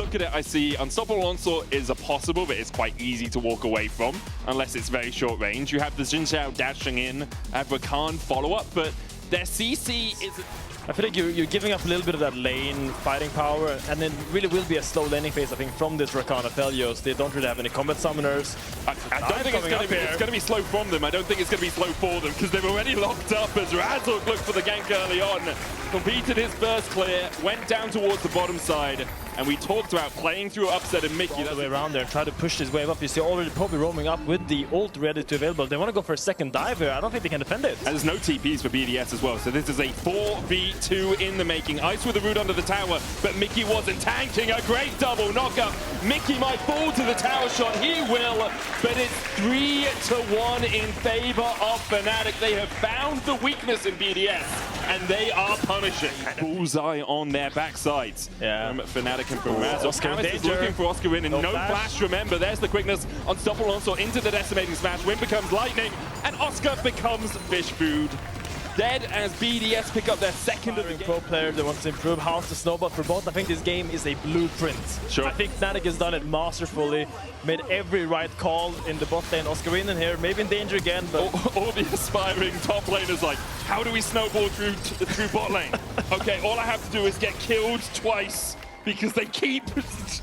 look at it, I see Unstoppable Onslaught is a possible, but it's quite easy to walk away from, unless it's very short range. You have the Jin Xiao dashing in, have Rakan follow-up, but their CC is... I feel like you're giving up a little bit of that lane fighting power, and it really will be a slow laning phase, I think, from this Rakan Aphelios. They don't really have any combat summoners. I don't think it's going to be slow from them. I don't think it's going to be slow for them, because they've already locked up as Razork looked for the gank early on. Completed his first clear, went down towards the bottom side, and we talked about playing through upset and Mikyx. All the way around there and try to push this wave up. You see already Poby roaming up with the ult ready to available. They want to go for a second dive here. I don't think they can defend it. And there's no TPs for BDS as well, so this is a 4v2 in the making. Ice with the root under the tower, but Mikyx wasn't tanking. A great double knockup. Mikyx might fall to the tower shot. He will, but it's 3-1 in favor of Fnatic. They have found the weakness in BDS, and they are punishing. Bullseye on their backsides. Yeah. From Fnatic and from Razork. Oscar Paris is looking for Oscar in, and no flash. Remember, there's the quickness. Unstoppable Onslaught into the decimating smash. Wind becomes lightning, and Oscar becomes fish food. Dead as BDS pick up their second of the game. Pro player that wants to improve house to snowball for both. I think this game is a blueprint. Sure. I think Fnatic has done it masterfully, made every right call in the bot lane. Oscar in here, maybe in danger again, but all the aspiring top laners like, how do we snowball through bot lane? Okay, all I have to do is get killed twice because they keep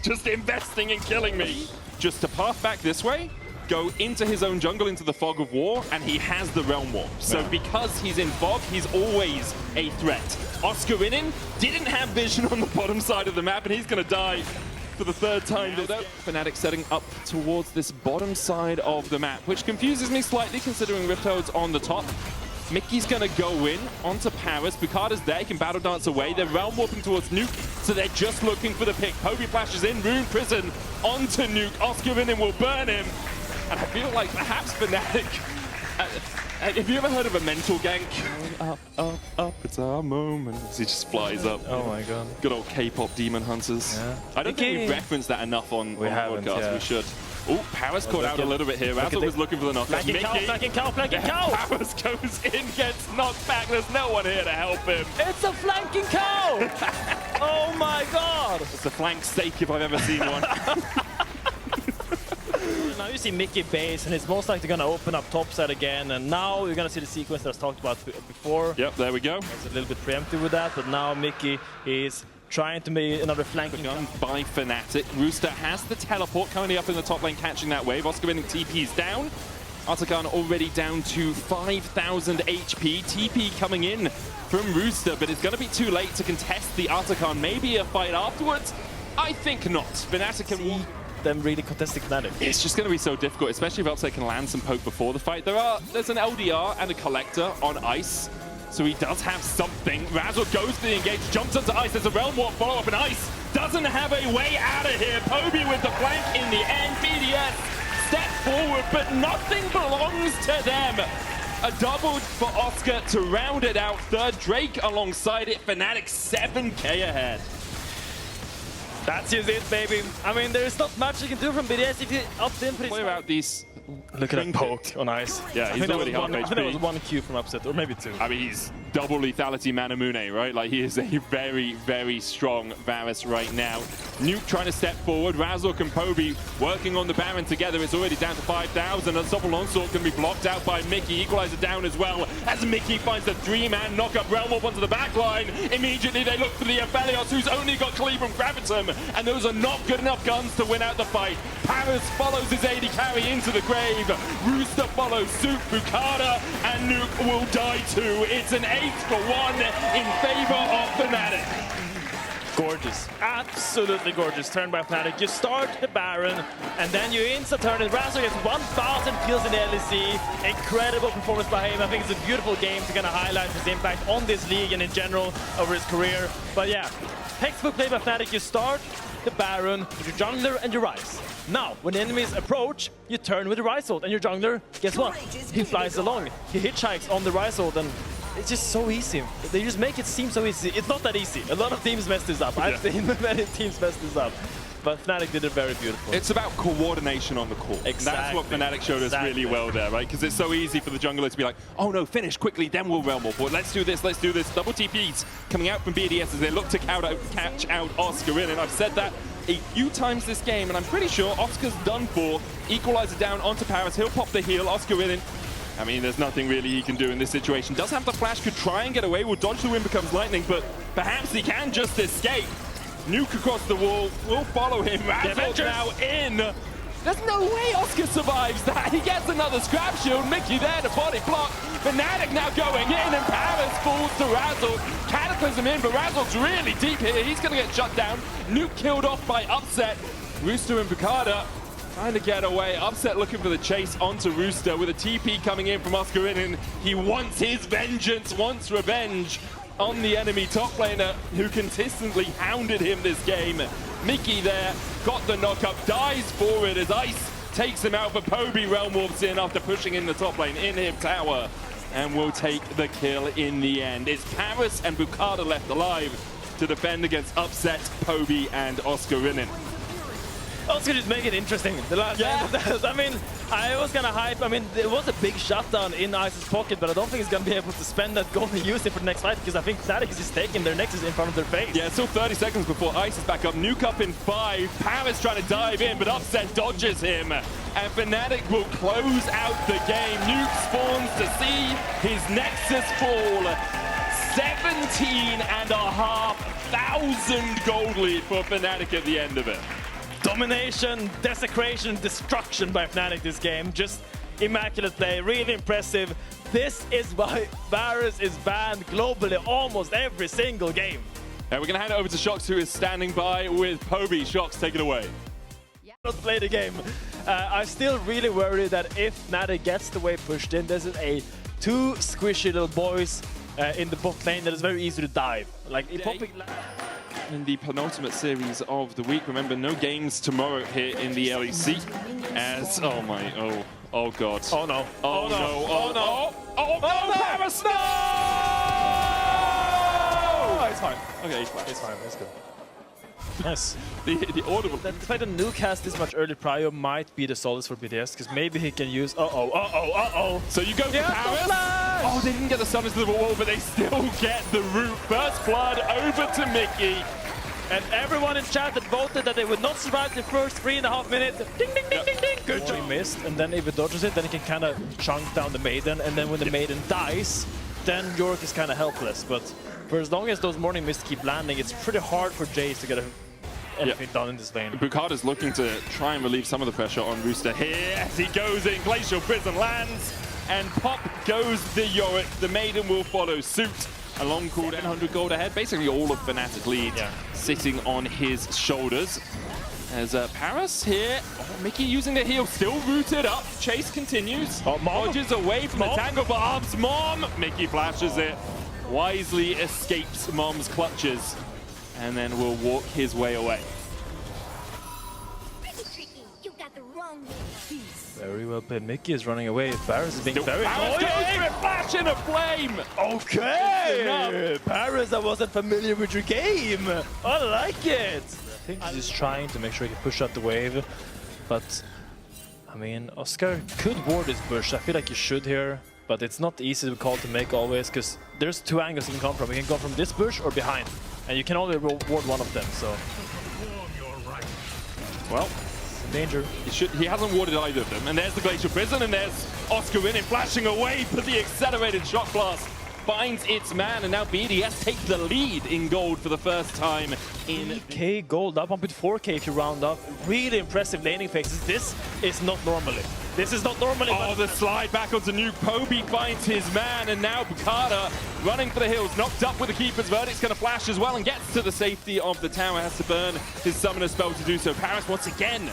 just investing in killing me. Just to path back this way, go into his own jungle, into the fog of war, and he has the realm warp. So because he's in fog, he's always a threat. Oscar Inin didn't have vision on the bottom side of the map, and he's going to die for the third time. Fnatic setting up towards this bottom side of the map, which confuses me slightly considering Riptoad's on the top. Mikyx's going to go in onto Paris. Bukata's there, he can battle dance away. They're realm warping towards Nuke, so they're just looking for the pick. Poby flashes in, Rune Prison onto Nuke. Oscar Inin will burn him. And I feel like perhaps Fnatic, have you ever heard of a mental gank? Up, up, up, it's our moment. He just flies up. oh my god. Good old K-pop demon hunters. Yeah. I don't think we've referenced that enough on podcast. Yeah. We should. Oh, Paris caught out a little bit here. Razork was looking for the knockout. Flanking cow. Paris goes in, gets knocked back. There's no one here to help him. It's a flanking cow! Oh my god! It's a flank steak if I've ever seen one. Now you see Mikyx base, and it's most likely going to open up topside again, and now you're going to see the sequence that I was talked about before. Yep, there we go. It's a little bit preemptive with that, but now Mikyx is trying to make another flanking gun by Fnatic. Rooster has the teleport currently up in the top lane, catching that wave. Oscar Inin TP's down. Artican already down to 5,000 HP. TP coming in from Rooster, but it's going to be too late to contest the Artican. Maybe a fight afterwards? I think not. Fnatic can them really contesting Fnatic. It's just going to be so difficult, especially if Upset can land some poke before the fight. There's an LDR and a Collector on Ice, so he does have something. Razork goes to the engage, jumps onto Ice. There's a Realm Warp follow-up, and Ice doesn't have a way out of here. Poby with the flank in the end. BDS step forward, but nothing belongs to them. A double for Oscar to round it out. Third Drake alongside it. Fnatic 7k ahead. That's just it, baby. I mean, there's not much you can do from BDS if you opt in pretty Clear out these. Look at that poke on Ice. Yeah, he's already half HP. I think that was 1 Q from Upset, or maybe 2. I mean, he's double lethality Manamune, right? Like, he is a very, very strong Varus right now. Nuke trying to step forward. Razork and Poby working on the Baron together. It's already down to 5,000. Unstoppable Onslaught can be blocked out by Mikyx. Equalizer down as well as Mikyx finds the 3-man knock-up Realm Warp onto the back line. Immediately, they look for the Aphelios, who's only got cleave from Gravitum, and those are not good enough guns to win out the fight. Paris follows his AD carry into the grave. Rooster follows suit. Bukata and Nuke will die too. It's an 8-for-1 in favor of Fnatic. Gorgeous. Absolutely gorgeous turn by Fnatic. You start the Baron, and then you insta-turn it. Razork gets 1,000 kills in the LEC. Incredible performance by him. I think it's a beautiful game to kind of highlight his impact on this league and in general over his career. But yeah, textbook play by Fnatic. You start the Baron with your jungler and your Ryze. Now, when enemies approach, you turn with the Ryze ult, and your jungler, guess what? He flies along. He hitchhikes on the Ryze ult, and it's just so easy. They just make it seem so easy. It's not that easy. A lot of teams mess this up. I've seen many teams mess this up. But Fnatic did it very beautiful. It's about coordination on the court. Exactly. That's what Fnatic showed us really well there, right? Because it's so easy for the jungler to be like, oh no, finish quickly, then we'll Realm Warp. Let's do this, let's do this. Double TPs coming out from BDS as they look to catch out Oscar in. And I've said that a few times this game, and I'm pretty sure Oscar's done for. Equalizer down onto Paris. He'll pop the heal. Oscar in. I mean, there's nothing really he can do in this situation. Does have the flash, could try and get away. Will dodge the wind, becomes lightning, but perhaps he can just escape. Nuke across the wall. Will follow him. Razzle now in. There's no way Oscar survives that. He gets another scrap shield. Mickey there to body block. Fnatic now going in, and Paris falls to Razzle. Cataclysm in, but Razzle's really deep here. He's going to get shut down. Nuke killed off by Upset. Rooster and Bukada trying to get away. Upset looking for the chase onto Rooster with a TP coming in from Oscar in, and he wants his vengeance, wants revenge on the enemy top laner who consistently hounded him this game. Mikyx there, got the knock-up, dies for it as Ice takes him out, but Poby realm warps in after pushing in the top lane in his tower and will take the kill in the end. It's Paris and Bukada left alive to defend against Upset, Poby and Oscar Rinin. Oscar just make it interesting. The last I mean, I was gonna hype. I mean, it was a big shutdown in Ice's pocket, but I don't think he's gonna be able to spend that gold and use it for the next fight because I think Hysterics is taking their nexus in front of their face. Yeah, still 30 seconds before Ice is back up. Nuke up in 5. Paris trying to dive in, but Upset dodges him. And Fnatic will close out the game. Nuke spawns to see his nexus fall. 17,500 gold lead for Fnatic at the end of it. Domination, desecration, destruction by Fnatic this game. Just immaculate play, really impressive. This is why Varus is banned globally almost every single game. And we're going to hand it over to Shox, who is standing by with Poby. Shox, take it away. Not play the game. I'm still really worried that if Fnatic gets the wave pushed in, this is a two squishy little boys in the bot lane that is very easy to dive. Like, in the penultimate series of the week. Remember, no games tomorrow here in the LEC. As oh god. Oh no. Oh no. Oh no. Oh no. Paris, no! Oh, it's fine. Okay, he's fine. It's fine. It's good. Nice. The audible. The fact that Nuke has this much early prio might be the solace for BDS because maybe he can use. So you go for Paris. Oh, they didn't get the summons to the wall, but they still get the root. First blood over to Mikyx. And everyone in chat that voted that they would not survive the first 3.5 minutes. Ding, ding, ding, ding, ding. Good job. He missed, and then if he dodges it, then he can kind of chunk down the Maiden. And then when the Maiden dies, then York is kind of helpless. But for as long as those morning mists keep landing, it's pretty hard for Jace to get anything done in this lane. Bukada's looking to try and relieve some of the pressure on Rooster here as he goes in. Glacial Prison lands, and pop goes the Yorick. The Maiden will follow suit. A long called 100 gold ahead. Basically all of Fnatic lead sitting on his shoulders. As Paris here, Mikyx using the heal, still rooted up. Chase continues. Dodges away from the tangle, but Arb's Mom. Mikyx flashes it. Wisely escapes Mom's clutches. And then will walk his way away. Very well played. Mikyx is running away. Paris is being very... Paris goes for a flash and a flame! Okay! Paris, I wasn't familiar with your game! I like it! I think he's just trying to make sure he can push out the wave. But, I mean, Oscar could ward this bush. I feel like he should here. But it's not easy to call to make always, because there's two angles he can come from. He can go from this bush or behind. And you can only ward one of them, so... Well, danger. He hasn't warded either of them. And there's the Glacial Prison, and there's Oscar Rinin flashing away, but the accelerated shot blast finds its man, and now BDS take the lead in gold for the first time in... 3K gold, up 1.4K if you round up. Really impressive laning phases. This is not normally. This is not normally. Oh, the slide back onto Nuke. Poby finds his man, and now Bukada running for the hills. Knocked up with the Keeper's Verdict's going to flash as well and gets to the safety of the tower. Has to burn his summoner spell to do so. Paris once again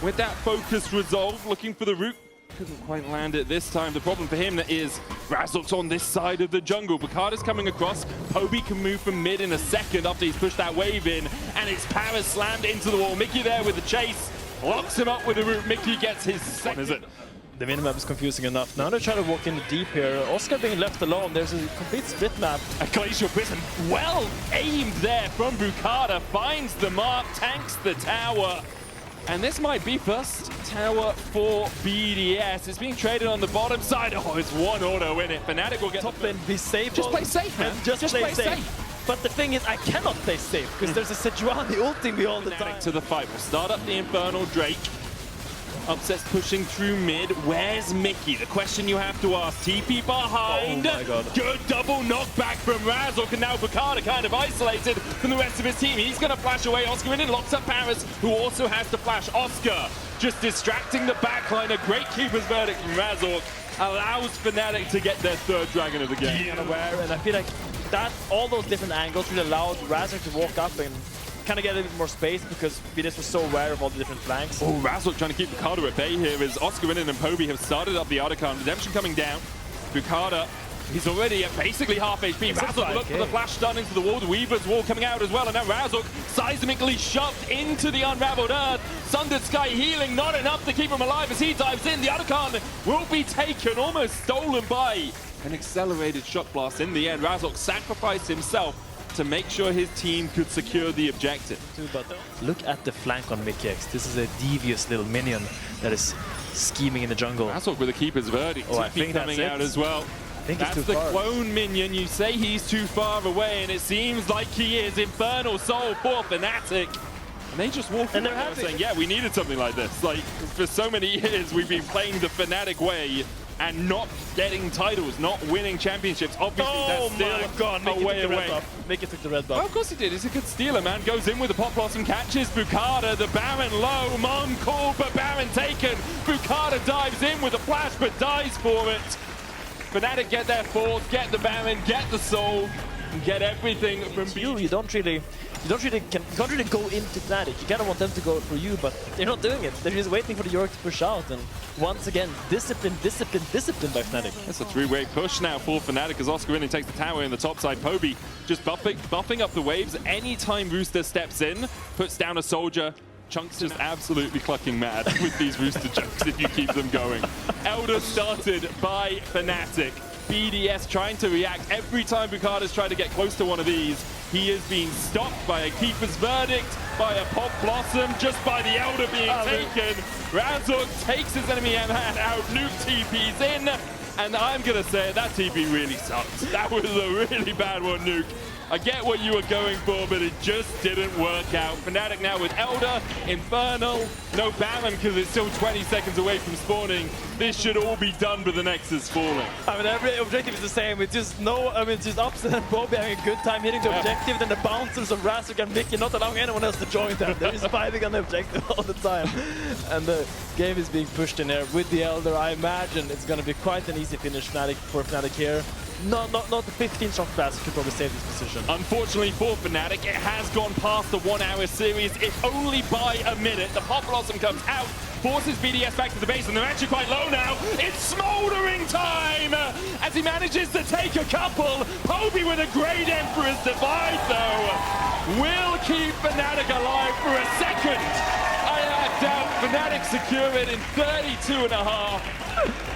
with that focused resolve, looking for the root. Couldn't quite land it this time. The problem for him is Razzle's on this side of the jungle. Bukada's coming across. Poby can move from mid in a second after he's pushed that wave in. And it's Paris slammed into the wall. Mikyx there with the chase. Locks him up with the root. Mikyx gets his second. Is it? The minimap is confusing enough. Now they're trying to walk in deep here. Oscar being left alone. There's a complete split map. A Glacial Prison. Well aimed there from Bukada. Finds the mark. Tanks the tower. And this might be first tower for BDS. It's being traded on the bottom side. Oh, it's one auto in it. Fnatic will get top lane. Be safe. Just play safe, man. Just play safe. But the thing is, I cannot play safe because there's a Sejuani ulting me all the time. To the fight. We'll start up the Infernal Drake. Upset's pushing through mid. Where's Mikyx? The question you have to ask. TP behind. Oh my god. Good double knockback from Razork, and now Bukada kind of isolated from the rest of his team. He's going to flash away. Oscar in, locks up Paris, who also has to flash. Oscar just distracting the backline. A great keeper's verdict from Razork allows Fnatic to get their third dragon of the game. Unaware, and I feel like that all those different angles really allowed Razork to walk up and kind of get a little bit more space because BDS was so aware of all the different flanks. Oh, Razork trying to keep Bukada at bay here as Oscar and Poby have started up the Otacon. Redemption coming down. Bukada, he's already at basically half HP. Razork look for the flash stun into the wall. The Weaver's wall coming out as well. And now Razork seismically shoved into the unraveled earth. Sundered Sky healing, not enough to keep him alive as he dives in. The Otacon will be taken, almost stolen by an accelerated shot blast in the end. Razork sacrificed himself to make sure his team could secure the objective. Look at the flank on Mikyx. This is a devious little minion that is scheming in the jungle. Razork with a keeper's verdict. Oh, I think coming out as well. That's the clone minion. You say he's too far away, and it seems like he is. Infernal Soul for Fnatic. And they just walk in and saying, yeah, we needed something like this. Like, for so many years, we've been playing the Fnatic way and not getting titles, not winning championships. Obviously, that's still a way away. Mikyx took the red buff. Well, of course he did. He's a good stealer, man. Goes in with the Pop Blossom, catches Bukada. The Baron low. Mom called, but Baron taken. Bukada dives in with a flash, but dies for it. Fnatic get their fourth, get the Baron, get the soul, and get everything from you can't really go into Fnatic. You kind of want them to go for you, but they're not doing it. They're just waiting for the York to push out. And once again, discipline by Fnatic. It's a three-way push now for Fnatic as Oscar in takes the tower in the top side. Poby just buffing up the waves. Anytime Rooster steps in, puts down a soldier. Chunk's just absolutely clucking mad with these Rooster jumps if you keep them going. Elder started by Fnatic. BDS trying to react every time Bukada's tried to get close to one of these. He is being stopped by a keeper's verdict, by a Pop Blossom, just by the Elder being taken. Razork takes his enemy man out, Nuke TP's in, and I'm gonna say that TP really sucks. That was a really bad one, Nuke. I get what you were going for, but it just didn't work out. Fnatic now with Elder, Infernal, no Baron because it's still 20 seconds away from spawning. This should all be done, but the Nexus falling. I mean, every objective is the same. It's just just Upset and Poby having a good time hitting the objective, then the bouncers of Razork and Mikyx not allowing anyone else to join them. They're just fighting on the objective all the time. And the game is being pushed in there with the Elder. I imagine it's going to be quite an easy finish for Fnatic here. Not the 15-shot blast could probably save this position. Unfortunately for Fnatic, it has gone past the 1 hour series, if only by a minute. The Pop Blossom comes out, forces BDS back to the base, and they're actually quite low now. It's smoldering time as he manages to take a couple. Poby with a great Emperor's Divide, though, will keep Fnatic alive for a second. I doubt Fnatic secure it in 32.5.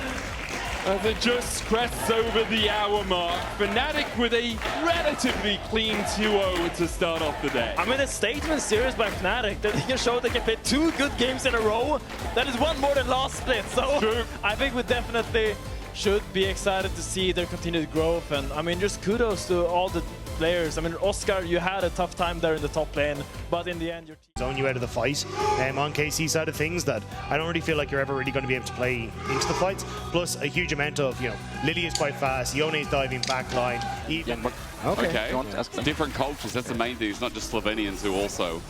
As it just crests over the hour mark. Fnatic with a relatively clean 2-0 to start off the day. I mean, a statement series by Fnatic that they can show they can play 2 good games in a row. That is one more than last split. So true. I think we definitely should be excited to see their continued growth. And I mean, just kudos to all the players. I mean, Oscar, you had a tough time there in the top lane, but in the end, your team zone you out of the fight. On KC side of things, that I don't really feel like you're ever really going to be able to play into the fights. Plus, a huge amount of, Lily is quite fast, Yone's diving backline. Even okay. Different cultures. That's the main thing. It's not just Slovenians who also,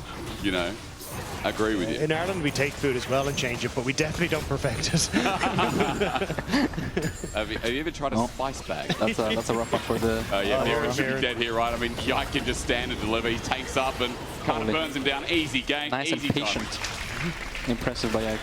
agree with you. In Ireland, we take food as well and change it, but we definitely don't perfect it. Have you ever tried a spice bag? That's a rough one for the... yeah, Baron should be dead here, right? I mean, Yike can just stand and deliver. He takes up and kind of burns him down. Easy game. Nice easy and patient. Impressive by Yike.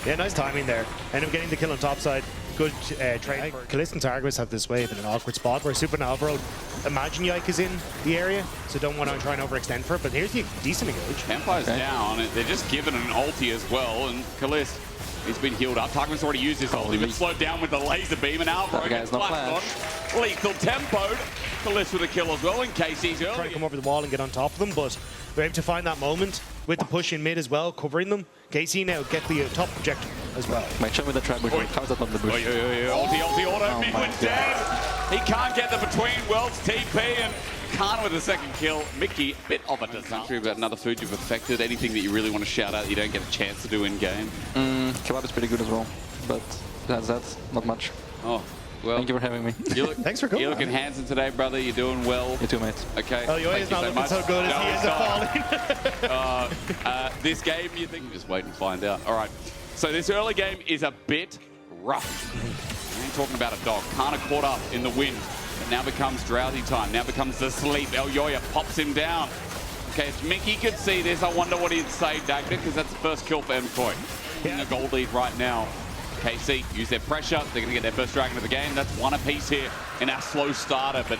Yeah, nice timing there. End up getting the kill on top side. Good trade. Kalist and Targus have this wave in an awkward spot where Supernova, imagine Yike is in the area, so don't want to try and overextend for it, but here's the decent engage. Empire's down, and they're just given an ulti as well, and Kalist, he's been healed up. Targum's already used his ulti, but slowed down with the laser beam, and Alvaro gets flashed on. Lethal tempoed. Kalist with a kill as well in case he's early. Trying to come over the wall and get on top of them, but we're able to find that moment with the push in mid as well, covering them. KC now get the top objective as well. Might show me the trap bush. How's that on the bush? Ulti, auto, Big Win dead. He can't get the between worlds TP, and Kana with the second kill. Mikyx, a bit of a disaster. About another food you've affected. Anything that you really want to shout out that you don't get a chance to do in game? Kebab is pretty good as well, but that's that. Not much. Oh, well. Thank you for having me. Thanks for coming. You're looking handsome today, brother. You're doing well. You too, mate. Okay. LEC is not looking so good as he ends up falling. This game, you think? Just wait and find out. All right. So this early game is a bit rough. I ain't talking about a dog. Kana caught up in the wind. It now becomes drowsy time. Now becomes the sleep. Elyoya pops him down. Okay, if Mikyx could see this, I wonder what he'd say, Dagda, because that's the first kill for MKOI. Getting a gold lead right now. KC use their pressure. They're going to get their first dragon of the game. That's one apiece here in our slow starter, but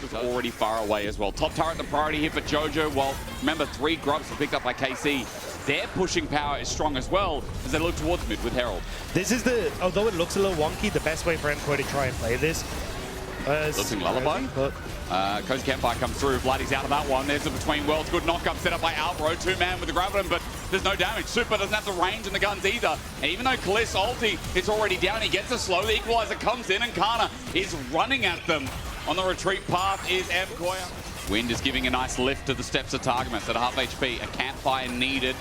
it's already far away as well. Top turret, the priority here for Jojo. Well, remember, 3 grubs were picked up by KC. Their pushing power is strong as well as they look towards mid with Herald. This is although it looks a little wonky, the best way for MKOI to try and play this. Looking lullaby. But Cozy Campfire comes through. Vladdy's out of that one. There's a between worlds. Good knock-up set up by Alvaro. 2-man with the Graviton, but there's no damage. Super doesn't have the range in the guns either. And even though Kaliss ulti is already down, he gets a slow. The equalizer comes in and Kana is running at them. On the retreat path is MKOI. Wind is giving a nice lift to the steps of Targamas at half HP. A campfire needed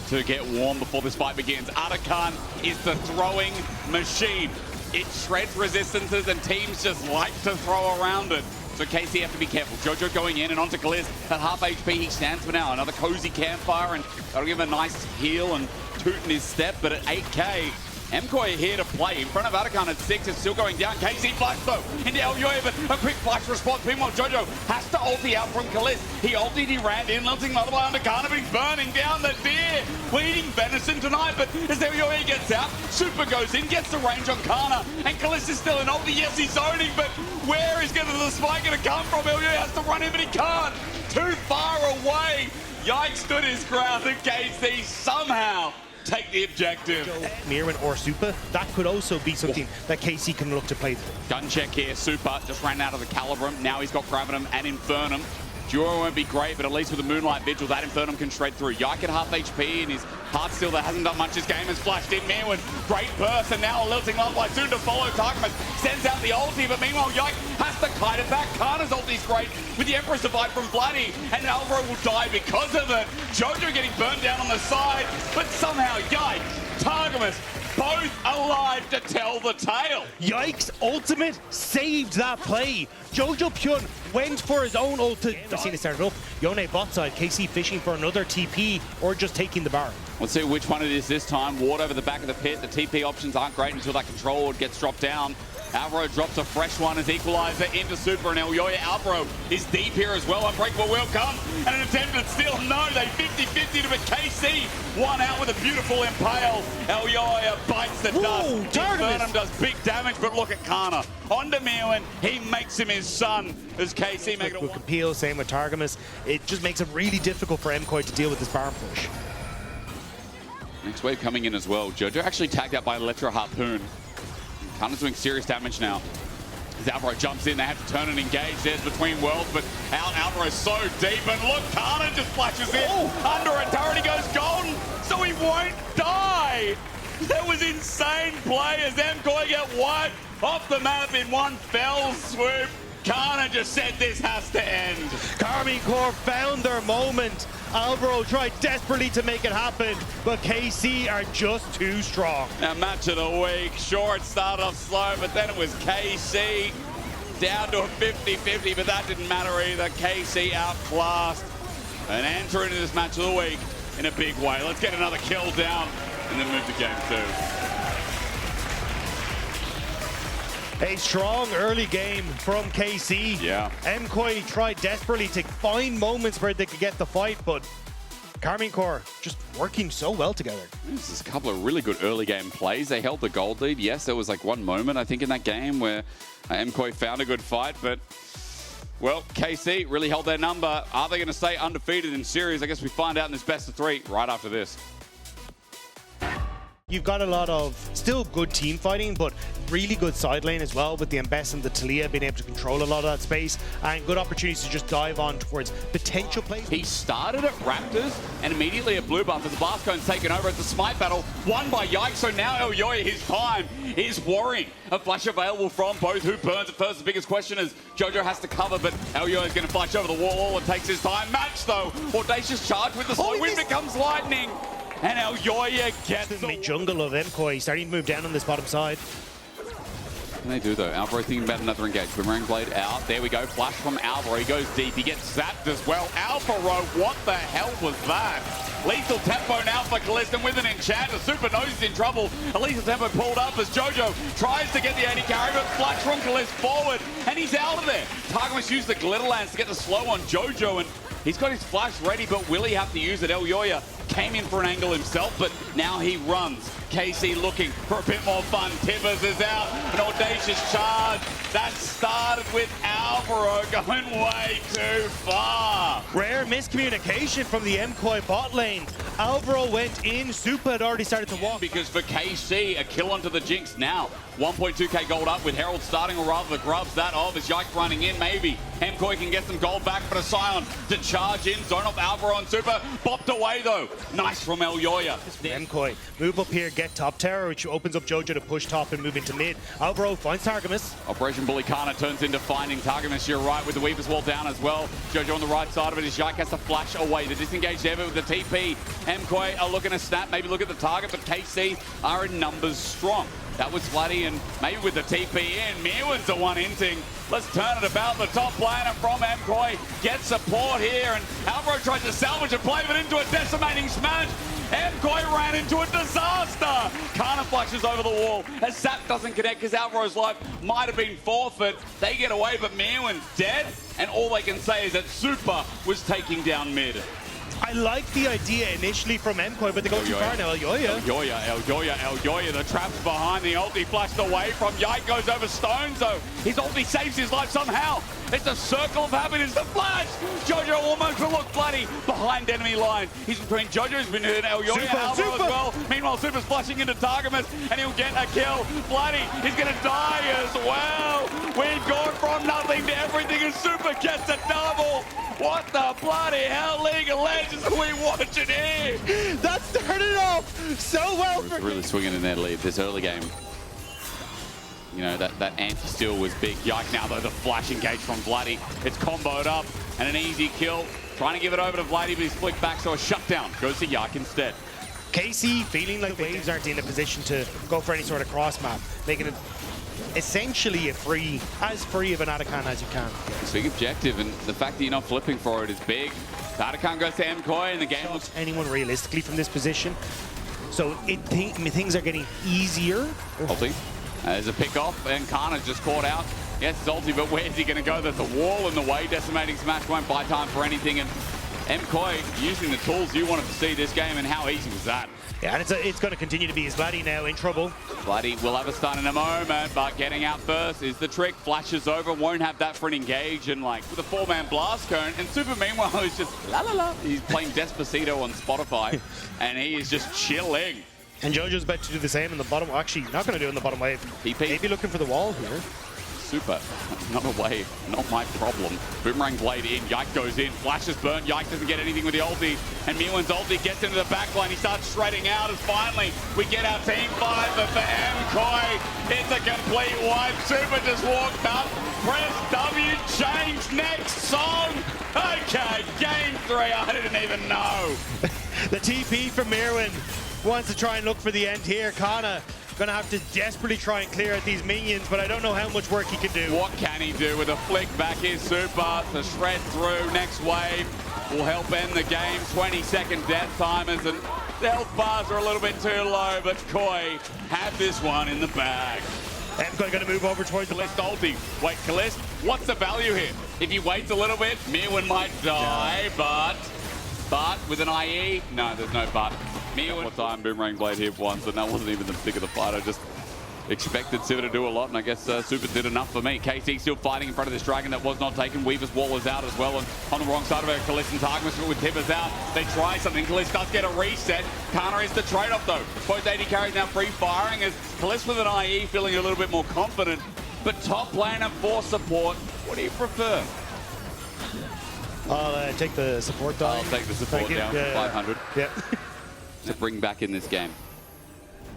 to get warm before this fight begins. Atakan is the throwing machine. It shreds resistances and teams just like to throw around it. So KC have to be careful. Jojo going in and onto Kaliss at half HP. He stands for now. Another cozy campfire and that'll give him a nice heal and toot in his step. But at 8k, MKOI here to play. In front of Atakan at 6, it's still going down. KC flash though into Elyoya, but a quick flash response. Meanwhile, Jojo has to ulti out from Kaliss. He ultied, he ran in, launching multiply under Kana, but he's burning down the deer. We're eating venison tonight, but as Elyoya gets out, Super goes in, gets the range on Kana, and Kaliss is still in ulti. Yes, he's zoning, but where is the spike going to come from? Elyoya has to run in, but he can't. Too far away. Yikes stood his ground, and KC somehow take the objective. Mirren or Super, that could also be something that KC can look to play through. Gun check here. Super just ran out of the Calibrum. Now he's got Gravitum and Infernum. Duo won't be great, but at least with the Moonlight Vigil, that Infernum can shred through. Yike at half HP, and his heart still that hasn't done much. This game has flashed in. Mirren, great burst, and now a lilting lullaby soon to follow. Targamas sends out the ulti, but meanwhile, Yike has to kite it back. Kana's ulti's great with the Empress Divide from Vladdy, and Alvaro will die because of it. Jojo getting burned down on the side, but somehow Yike, Targamas, both alive to tell the tale. Yikes, ultimate saved that play. Jojo Pyun went for his own ult. Never seen it started up. Yone bot side, KC fishing for another TP or just taking the Baron. Let's see which one it is this time. Ward over the back of the pit. The TP options aren't great until that control ward gets dropped down. Alvaro drops a fresh one as equalizer into Super, and Elyoya. Alvaro is deep here as well. Unbreakable will come, and an attempted steal. No, they 50-50 to but KC. One out with a beautiful impale. Elyoya bites the dust. Infernum does big damage, but look at Kana. On to Mirren, he makes him his son as KC make it a with Capil, same with Targamas. It just makes it really difficult for MKOI to deal with this Baron push. Next wave coming in as well. Jojo actually tagged out by Electro Harpoon. Kana's doing serious damage now. As Alvaro jumps in, they have to turn and engage. There's between worlds, but Alvaro's so deep. And look, Kana just flashes in. Under a turret, he goes golden, so he won't die. That was insane play as MKOI get wiped off the map in one fell swoop. Kana just said this has to end. Karmine Corp found their moment. Alvaro tried desperately to make it happen, but KC are just too strong. Now, match of the week. Sure, it started off slow, but then it was KC down to a 50-50, but that didn't matter either. KC outclassed and enter into this match of the week in a big way. Let's get another kill down and then move to game 2. A strong early game from KC. Yeah. MKOI tried desperately to find moments where they could get the fight, but Karmine Corp just working so well together. This is a couple of really good early game plays. They held the gold lead. Yes, there was like one moment, I think, in that game where MKOI found a good fight, but, well, KC really held their number. Are they going to stay undefeated in series? I guess we find out in this best of 3 right after this. You've got a lot of still good team fighting, but really good side lane as well, with the Mbess and the Talia being able to control a lot of that space, and good opportunities to just dive on towards potential plays. He started at Raptors and immediately at Blue Buff as the Blast Cone's taken over. It's a smite battle won by Yikes. So now Elyoya, his time is worrying. A flash available from both. Who burns it first? The biggest question is Jojo has to cover, but Elyoya is going to flash over the wall. All it takes his time. Match though. Audacious charge with the slow wind becomes lightning. And Elyoya gets the mid-jungle of MKOI starting to move down on this bottom side. And they do though. Alvaro thinking about another engage. Boomerang Blade out. There we go. Flash from Alvaro. He goes deep. He gets zapped as well. Alvaro, what the hell was that? Lethal tempo now for Kalist, and with an enchant, Super knows he's in trouble. A lethal tempo pulled up as Jojo tries to get the AD carry, but flash from Kalist forward, and he's out of there. Targamas used the Glitter Lance to get the slow on Jojo, and he's got his flash ready, but will he have to use it? Elyoya came in for an angle himself, but now he runs. KC looking for a bit more fun. Tibbers is out. An audacious charge. That started with Alvaro going way too far. Rare miscommunication from the MKOI bot lane. Alvaro went in. Super had already started to walk. Because for KC, a kill onto the Jinx now. 1.2k gold up with Herald starting, or rather the grubs that of as Yikes running in. Maybe MKOI can get some gold back, but a Scion to charge in. Zone off Alvaro on Super. Bopped away though. Nice from Elyoya. MKOI move up here, get top tower, which opens up Jojo to push top and move into mid. Alvaro finds Targamas. Operation Bully Kana turns into finding Targamas. You're right, with the Weaver's Wall down as well. Jojo on the right side of it as Yike has to flash away. The disengaged Ever with the TP. MKOI are looking to snap, maybe look at the target, but KC are in numbers strong. That was Floody, and maybe with the TP in, Mirwan's the one inting. Let's turn it about. The top laner from MKOI gets support here, and Alvaro tries to salvage a play, but into a decimating smash. MKOI ran into a disaster. Kana flushes over the wall as Sap doesn't connect because Alvaro's life might have been forfeit. They get away, but Mirwan's dead, and all they can say is that Super was taking down mid. I like the idea initially from MKOI, but they go too far now. Elyoya, the trap's behind the ulti, flashed away from Yike, goes over stones though. His ulti saves his life somehow. It's a circle of happiness, the flash! Jojo almost will look bloody behind enemy lines. He's between Jojo's been hit, Elyoya, Alvaro as well. Meanwhile, Super's flashing into Targamas, and he'll get a kill. Bloody, he's gonna die as well. We've gone from nothing to everything, and Super gets a double. What the bloody hell, League of Legends, are we watching here? That started off so well for really swinging in their lead this early game. You know, that anti-steal was big. Yike now, though, the flash engage from Vladdy. It's comboed up, and an easy kill. Trying to give it over to Vladdy, but he's flicked back, so a shutdown goes to Yike instead. KC feeling like Waves aren't in a position to go for any sort of cross map, making it essentially as free of an Atakan as you can. It's a big objective, and the fact that you're not flipping for it is big. Atakan goes to MKOI, and the game looks... anyone realistically from this position. So things are getting easier. Ulti. There's a pick off, and Kana's just caught out. Yes, it's ulti, but where's he going to go? There's a wall in the way. Decimating Smash won't buy time for anything, and MKOI using the tools you wanted to see this game, and how easy was that? Yeah, and it's going to continue to be his Vladdy now in trouble. Vladdy will have a stun in a moment, but getting out first is the trick. Flashes over, won't have that for an engage, and like with a 4-man blast cone, and Super meanwhile is just la la la. He's playing Despacito on Spotify, and he is just chilling. And Jojo's about to do the same in the bottom. Actually, not going to do it in the bottom wave. TP. Maybe looking for the wall here. Super. Not a wave. Not my problem. Boomerang Blade in. Yike goes in. Flash is burnt. Yike doesn't get anything with the ulti. And Mirwan's ulti gets into the backline. He starts shredding out as finally we get our team fight. But for MKOI, it's a complete wipe. Super just walked up. Press W. Change next song. Okay, game 3. I didn't even know. The TP from Mirwan wants to try and look for the end here. Kana gonna have to desperately try and clear out these minions, but I don't know how much work he can do. What can he do with a flick back is Super to shred through. Next wave will help end the game. 20-second death timers, and the health bars are a little bit too low, but Koi have this one in the bag. MKOI gonna move over towards the Kalist ulti. Wait, Kalist, what's the value here? If he waits a little bit, Mirwan might die, but with an IE, no, there's no but. Mirwan. One time Boomerang Blade hit once, and that wasn't even the pick of the fight. I just expected Siva to do a lot, and I guess Super did enough for me. KC still fighting in front of this Dragon that was not taken. Weaver's wall is out as well, and on the wrong side of it, Kaliss and Targus with Tibbers out. They try something. Kaliss does get a reset. Kana is the trade-off, though. Both AD carries now free-firing as Kaliss with an IE feeling a little bit more confident. But top laner for support, what do you prefer? I'll take the support down. I'll take the support down to 500. Yeah. To bring back in this game.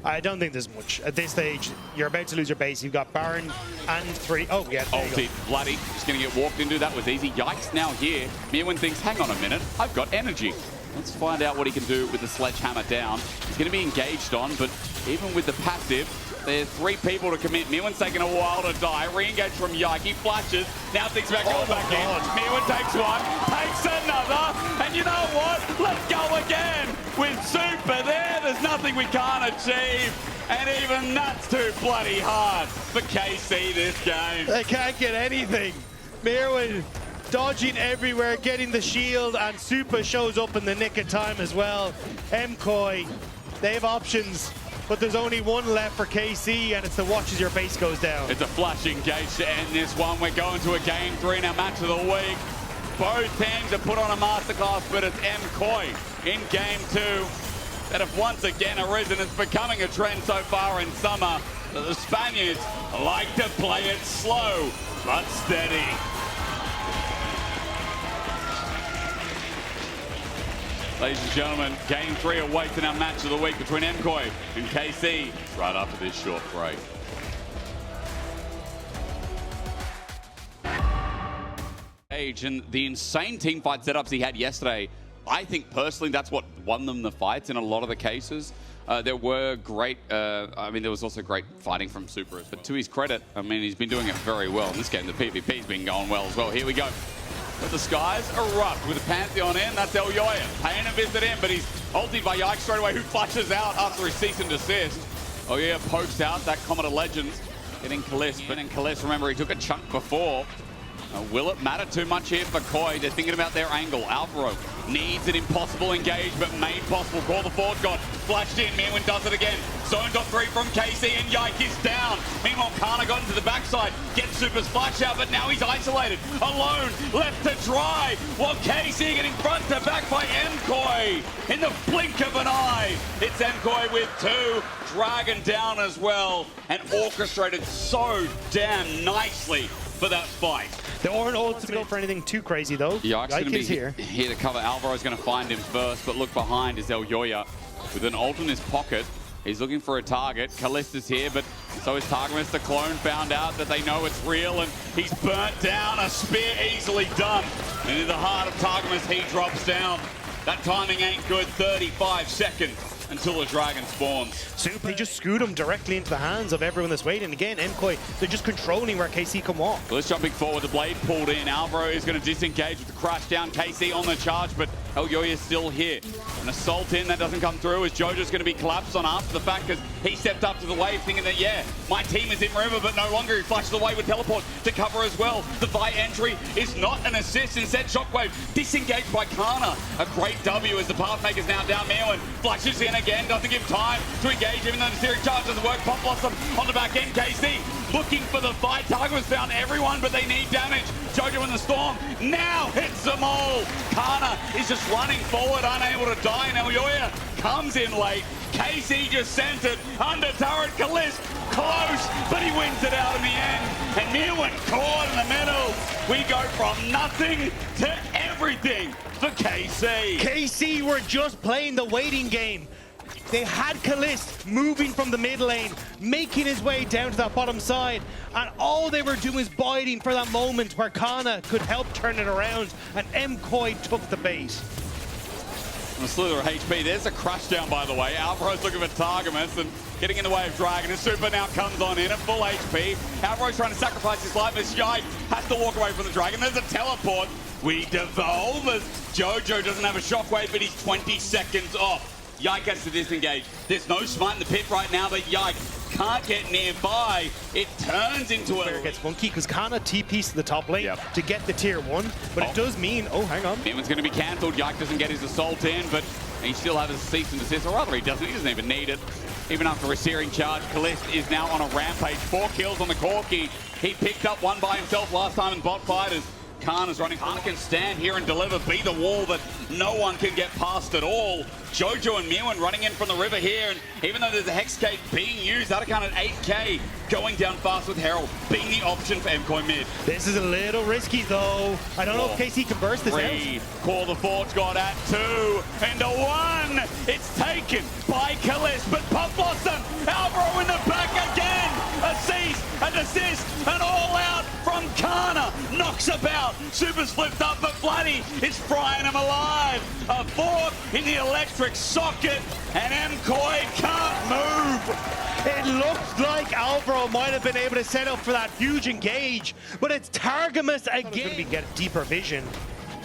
I don't think there's much. At this stage, you're about to lose your base. You've got Baron and 3. Oh, yeah, there you go. Bloody, just going to get walked into. That was easy. Yikes, now here. Mirwin thinks, hang on a minute, I've got energy. Let's find out what he can do with the sledgehammer down. He's going to be engaged on, but even with the passive, there's 3 people to commit. Mirwin's taking a while to die. Re-engage from Yike. He flashes. Now thinks about going back in. Mirwin takes one, takes another, and you know what? Let's go again. With Super there, there's nothing we can't achieve. And even that's too bloody hard for KC this game. They can't get anything. Mirwin dodging everywhere, getting the shield, and Super shows up in the nick of time as well. MKOI, they have options, but there's only one left for KC, and it's to watch as your base goes down. It's a flash engage to end this one. We're going to a game 3 in our match of the week. Both teams have put on a masterclass, but it's MKOI in game 2 that have once again arisen. It's becoming a trend so far in summer that the Spaniards like to play it slow but steady. Ladies and gentlemen, game 3 awaits in our match of the week between MKOI and KC right after this short break. And the insane team fight setups he had yesterday, I think personally that's what won them the fights in a lot of the cases. There were great, I mean, there was also great fighting from Super. But to his credit, I mean, he's been doing it very well. In this game, the PvP's been going well as well. Here we go. But the skies erupt with a Pantheon in. That's Elyoya. Paying a visit in, but he's ulted by Yike straight away, who flashes out after his cease and desist. Elyoya pokes out that Comet of Legends, getting Kaliss. But in Kaliss, remember, he took a chunk before. Will it matter too much here for KOI? They're thinking about their angle. Alvaro needs an impossible engagement made possible. Call the forward god. Flashed in. Mirwin does it again. Zone.3 from KC and Yike is down. Meanwhile, Kana got into the backside. Gets Super's flash out, but now he's isolated. Alone. Left to dry. While KC getting front to back by MKOI. In the blink of an eye. It's MKOI with 2. Dragon down as well. And orchestrated so damn nicely for that fight. They aren't all to go for anything too crazy, though. Yike's going to be here to cover. Alvaro's going to find him first, but look behind is Elyoya with an ult in his pocket. He's looking for a target. Kaliss is here, but so is Targamas. The clone found out that they know it's real, and he's burnt down. A spear easily done. And in the heart of Targamas, he drops down. That timing ain't good. 35 seconds until the Dragon spawns. Super, they just scoot him directly into the hands of everyone that's waiting. Again, MKOI, they're just controlling where KC come walk. Well, let's jumping forward. The blade pulled in. Alvaro is going to disengage with the crash down. KC on the charge, but Elyoya is still here. An assault in, that doesn't come through as Jojo's going to be collapsed on after the fact because he stepped up to the wave thinking that, yeah, my team is in river, but no longer. He flashes away with teleport to cover as well. The Vi entry is not an assist. Instead, Shockwave disengaged by Kana. A great W as the Pathmaker's now down. Mirwin flashes in again, doesn't give time to engage even though the Hysterics charge doesn't work. Pop Blossom on the back end. KC looking for the fight. Target was found everyone, but they need damage. Jojo in the storm now hits them all. Kana is just running forward, unable to die, and Elyoya comes in late. KC just sent it under turret. Kaliss close, but he wins it out in the end. And Mirwin caught in the middle. We go from nothing to everything for KC. KC were just playing the waiting game. They had Kaliss moving from the mid lane, making his way down to that bottom side, and all they were doing was biding for that moment where Kana could help turn it around, and MKOI took the bait. A slither of HP. There's a crush down, by the way. Alvaro's looking for Targamas and getting in the way of Dragon. And Super now comes on in at full HP. Alvaro's trying to sacrifice his life as Yike has to walk away from the Dragon. There's a teleport. We devolve as Jojo doesn't have a shockwave, but he's 20 seconds off. Yike has to disengage. There's no smite in the pit right now, but Yike can't get nearby. It turns into a... It gets funky because Kana TP's to the top lane to get the tier 1, but it does mean... Oh, hang on. Mirwin's going to be cancelled. Yike doesn't get his assault in, but And he still has a cease and desist, or rather he doesn't even need it. Even after a searing charge, Kalist is now on a rampage. 4 kills on the Corki. He picked up one by himself last time in bot fighters. Khan is running. Khan can stand here and deliver, be the wall that no one can get past at all. Jojo and Mewin running in from the river here, and even though there's a Hexgate being used, that account at 8k, going down fast with Herald, being the option for MKOI mid. This is a little risky though. I don't know if KC can burst this out. Call the Forge God at 2 into 1. It's taken by Kalist, but Pop Blossom, Alvaro in the back again. A cease, a desist, an all out from Kana. Knocks about. Super's flipped up, but Bloody is frying him alive. A 4th in the electric socket, and MKOI can't move. It looked like Alvaro might have been able to set up for that huge engage, but it's Targamas again. Going to get deeper vision,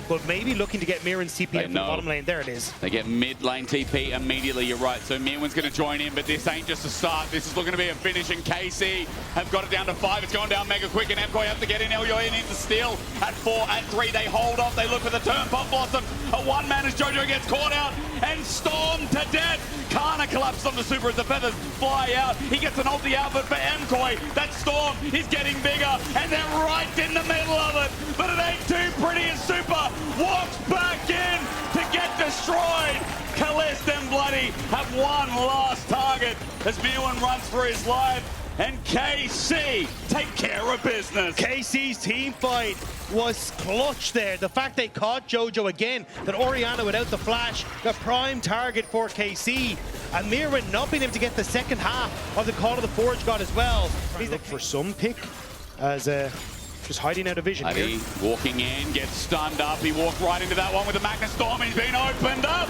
but maybe looking to get Mirren's TP from the bottom lane. There it is. They get mid lane TP immediately, you're right. So Mirren's going to join in, but this ain't just a start. This is looking to be a finish, and KC have got it down to 5. It's going down mega quick, and MKOI have to get in. Elyoy needs to steal at 4, at 3. They hold off, they look for the turn. Pop Blossom, a 1-man as Jojo gets caught out and stormed to death. Kana collapses on the Super as the feathers fly out. He gets an ulti output for MKOI. That storm is getting bigger, and they're right in the middle of it. But it ain't too pretty as Super walks back in to get destroyed. Kalist and Bloody have one last target as Mewin runs for his life. And KC take care of business. KC's team fight was clutch there. The fact they caught Jojo again, that Orianna without the flash, the prime target for KC. And Mirren not being able to get the second half of the Call of the Forge God as well. He's looking for some pick as just hiding out of vision. Bloody walking in, gets stunned up. He walked right into that one with the Magnus Storm. He's been opened up.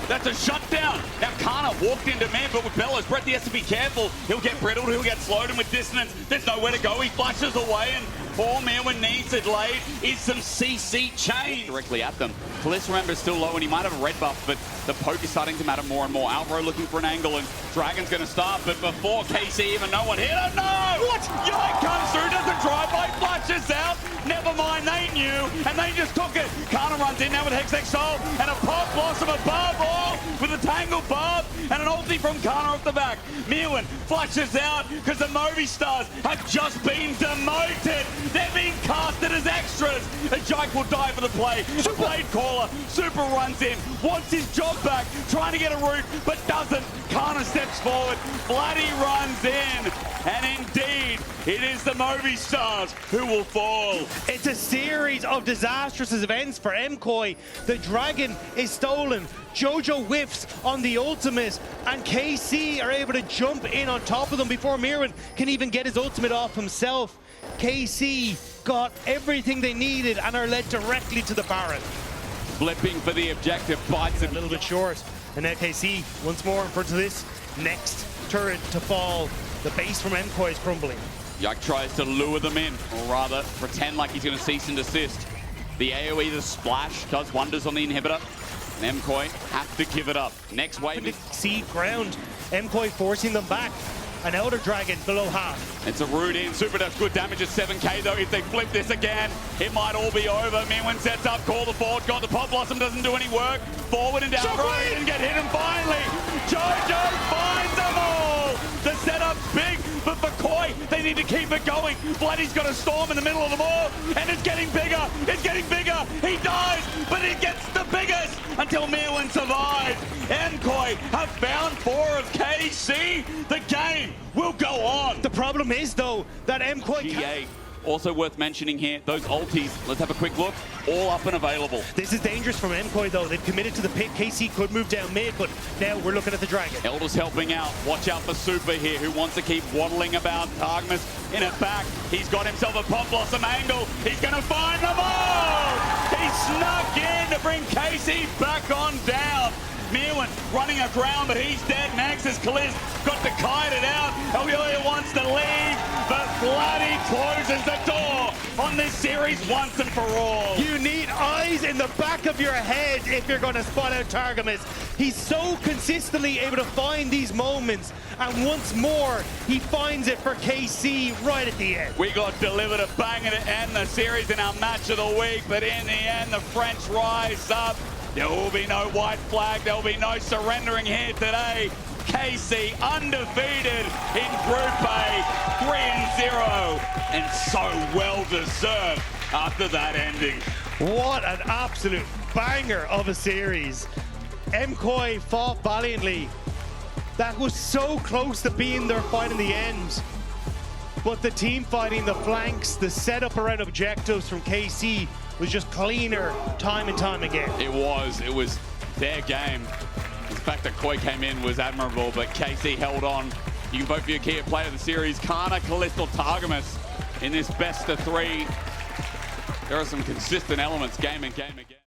That's a shutdown. Now Kana walked into man, but with Bellows Breath, he has to be careful. He'll get brittled, he'll get slowed, and with dissonance, there's nowhere to go. He flashes away, and all Mewin needs it laid is some CC chain. Directly at them. Kalist, remember, is still low, and he might have a red buff, but the poke is starting to matter more and more. Alvaro looking for an angle, and Dragon's going to start, but before KC even no one hit him, no! What? Yoink comes through, doesn't drive-by, flashes out. Never mind, they knew, and they just took it. Kana runs in now with Hextech Soul, and a Pop Blossom above all, with a Tangled Barb, and an ulti from Kana off the back. Mewin flashes out, because the Moby Stars have just been demoted. They're being casted as extras. A Jike will die for the play. The Blade Caller, Super runs in, wants his job back, trying to get a root, but doesn't. Kana steps forward, Bloody runs in, and indeed, it is the Moby Stars who will fall. It's a series of disastrous events for MKOI. The Dragon is stolen. Jojo whiffs on the ultimate, and KC are able to jump in on top of them before Mirren can even get his ultimate off himself. KC got everything they needed and are led directly to the Baron. Flipping for the objective, bites a little bit short. And now KC once more in front of this next turret to fall. The base from MKOI is crumbling. Yuck tries to lure them in, or rather pretend like he's going to cease and desist. The AoE, the splash, does wonders on the inhibitor. And MKOI have to give it up. Next wave is seed ground. MKOI forcing them back. An Elder Dragon below half. It's a root in. Super does good damage at 7k though. If they flip this again, it might all be over. Mewin sets up, call the forward, got the Pop Blossom, doesn't do any work. Forward and down, right, and get hit, and finally, Jojo finds them all. The setup's big, but for Koi, they need to keep it going. Bloody's got a storm in the middle of them all, and it's getting bigger, it's getting bigger. He dies, but it gets the biggest until Mewin survives. MKOI have found 4 of KC. The game will go on. The problem is, though, that MKOI... GA, also worth mentioning here, those ultis, let's have a quick look, all up and available. This is dangerous from MKOI, though. They've committed to the pick. KC could move down mid, but now we're looking at the Dragon. Elder's helping out. Watch out for Super here, who wants to keep waddling about. Targamas in it back. He's got himself a Pop Blossom angle. He's going to find them all! He snuck in to bring KC back on down. Mewin running aground, but he's dead. Max is Kalist got to kite it out. Elyoya wants to leave, but Bloody closes the door on this series once and for all. You need eyes in the back of your head if you're going to spot out Targamas. He's so consistently able to find these moments, and once more, he finds it for KC right at the end. We got delivered a banger to end the series in our match of the week, but in the end, the French rise up. There will be no white flag. There will be no surrendering here today. KC undefeated in Group A, 3-0, and so well deserved after that ending. What an absolute banger of a series. MKOI fought valiantly. That was so close to being their fight in the end. But the team fighting, the flanks, the setup around objectives from KC was just cleaner time and time again. It was their game. The fact that Koi came in was admirable, but KC held on. You can vote for your key player of the series, Kana, Kalist, or Targamas in this best of 3. There are some consistent elements game and game again.